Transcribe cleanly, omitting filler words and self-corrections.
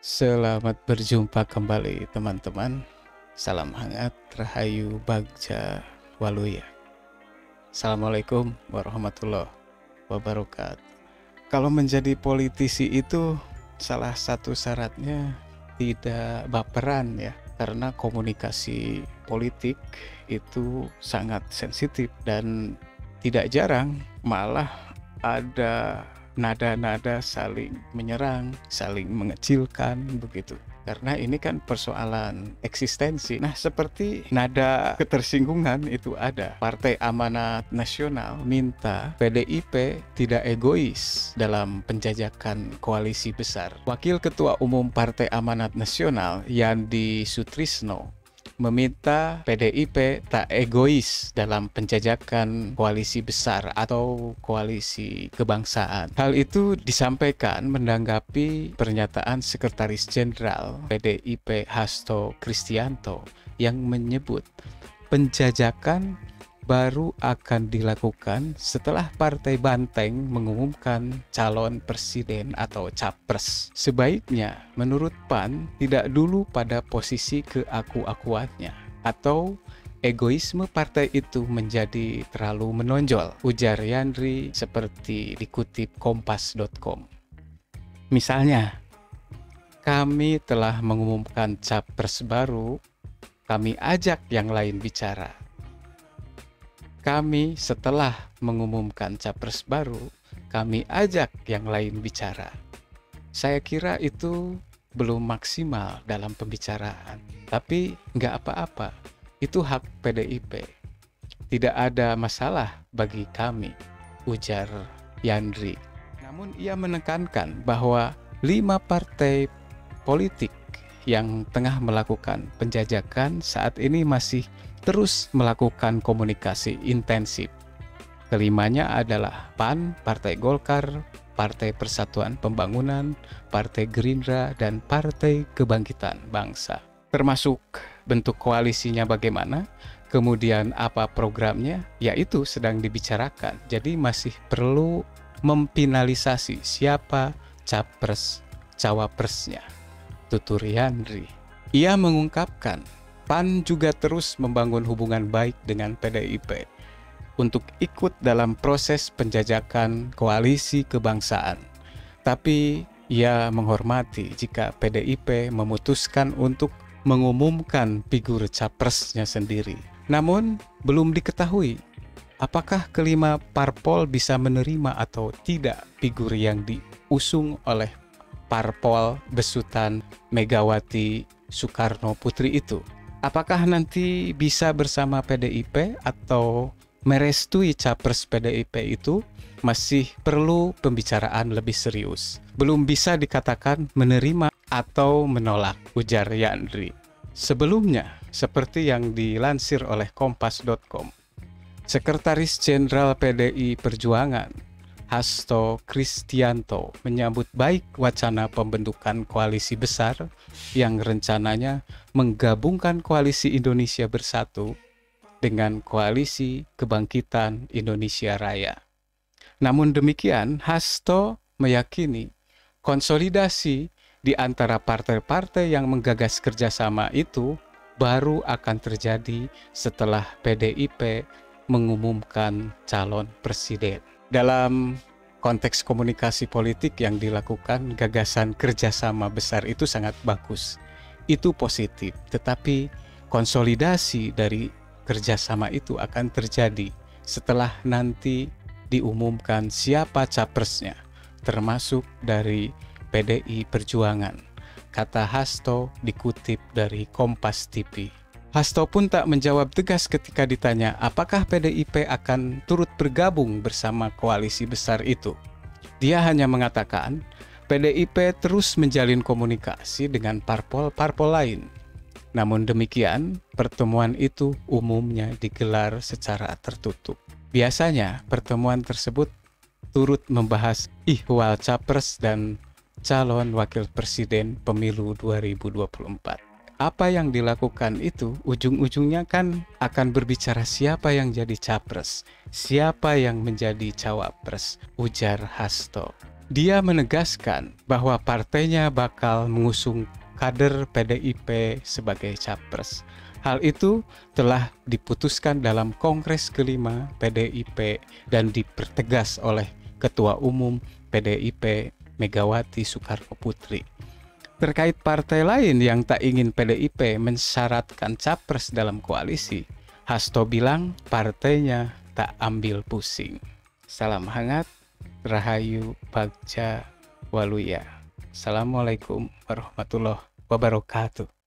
Selamat berjumpa kembali teman-teman. Salam hangat, Rahayu Bagja Waluya. Assalamualaikum warahmatullahi wabarakatuh. Kalau menjadi politisi itu salah satu syaratnya tidak baperan ya, karena komunikasi politik itu sangat sensitif dan tidak jarang malah ada nada-nada saling menyerang, saling mengecilkan begitu. Karena ini kan persoalan eksistensi. Nah, seperti nada ketersinggungan itu ada. Partai Amanat Nasional minta PDIP tidak egois dalam penjajakan koalisi besar. Wakil Ketua Umum Partai Amanat Nasional, Yandi Sutrisno, meminta PDIP tak egois dalam penjajakan koalisi besar atau koalisi kebangsaan. Hal itu disampaikan menanggapi pernyataan Sekretaris Jenderal PDIP Hasto Kristianto yang menyebut penjajakan baru akan dilakukan setelah Partai Banteng mengumumkan calon presiden atau capres. Sebaiknya, menurut PAN, tidak dulu pada posisi keaku-akuannya atau egoisme partai itu menjadi terlalu menonjol, ujar Yandri seperti dikutip kompas.com. Misalnya, kami telah mengumumkan capres baru, kami ajak yang lain bicara. Kami setelah mengumumkan capres baru, kami ajak yang lain bicara. Saya kira itu belum maksimal dalam pembicaraan, tapi nggak apa-apa, itu hak PDIP. Tidak ada masalah bagi kami, ujar Yandri. Namun ia menekankan bahwa 5 partai politik yang tengah melakukan penjajakan saat ini masih terus melakukan komunikasi intensif. Kelimanya adalah PAN, Partai Golkar, Partai Persatuan Pembangunan, Partai Gerindra, dan Partai Kebangkitan Bangsa. Termasuk bentuk koalisinya bagaimana, kemudian apa programnya, yaitu sedang dibicarakan. Jadi masih perlu memfinalisasi siapa capres cawapresnya, tutur Yandri. Ia mengungkapkan PAN juga terus membangun hubungan baik dengan PDIP untuk ikut dalam proses penjajakan koalisi kebangsaan. Tapi ia menghormati jika PDIP memutuskan untuk mengumumkan figur capresnya sendiri. Namun belum diketahui apakah kelima parpol bisa menerima atau tidak figur yang diusung oleh parpol besutan Megawati Soekarno Putri itu. Apakah nanti bisa bersama PDIP atau merestui capres PDIP itu masih perlu pembicaraan lebih serius. Belum bisa dikatakan menerima atau menolak, ujar Yandri. Sebelumnya, seperti yang dilansir oleh kompas.com, Sekretaris Jenderal PDI Perjuangan Hasto Kristianto menyambut baik wacana pembentukan koalisi besar yang rencananya menggabungkan koalisi Indonesia Bersatu dengan koalisi Kebangkitan Indonesia Raya. Namun demikian, Hasto meyakini konsolidasi di antara partai-partai yang menggagas kerjasama itu baru akan terjadi setelah PDIP mengumumkan calon presiden. Dalam konteks komunikasi politik yang dilakukan, gagasan kerjasama besar itu sangat bagus. Itu positif, tetapi konsolidasi dari kerjasama itu akan terjadi setelah nanti diumumkan siapa capresnya, termasuk dari PDI Perjuangan, kata Hasto dikutip dari Kompas TV. Hasto pun tak menjawab tegas ketika ditanya apakah PDIP akan turut bergabung bersama koalisi besar itu. Dia hanya mengatakan PDIP terus menjalin komunikasi dengan parpol-parpol lain. Namun demikian, pertemuan itu umumnya digelar secara tertutup. Biasanya pertemuan tersebut turut membahas ihwal capres dan calon wakil presiden pemilu 2024. Apa yang dilakukan itu ujung-ujungnya kan akan berbicara siapa yang jadi capres, siapa yang menjadi cawapres, ujar Hasto. Dia menegaskan bahwa partainya bakal mengusung kader PDIP sebagai capres. Hal itu telah diputuskan dalam Kongres kelima PDIP dan dipertegas oleh Ketua Umum PDIP Megawati Soekarno Putri. Terkait partai lain yang tak ingin PDIP mensyaratkan capres dalam koalisi, Hasto bilang partainya tak ambil pusing. Salam hangat, Rahayu Bagja Waluya. Assalamualaikum warahmatullahi wabarakatuh.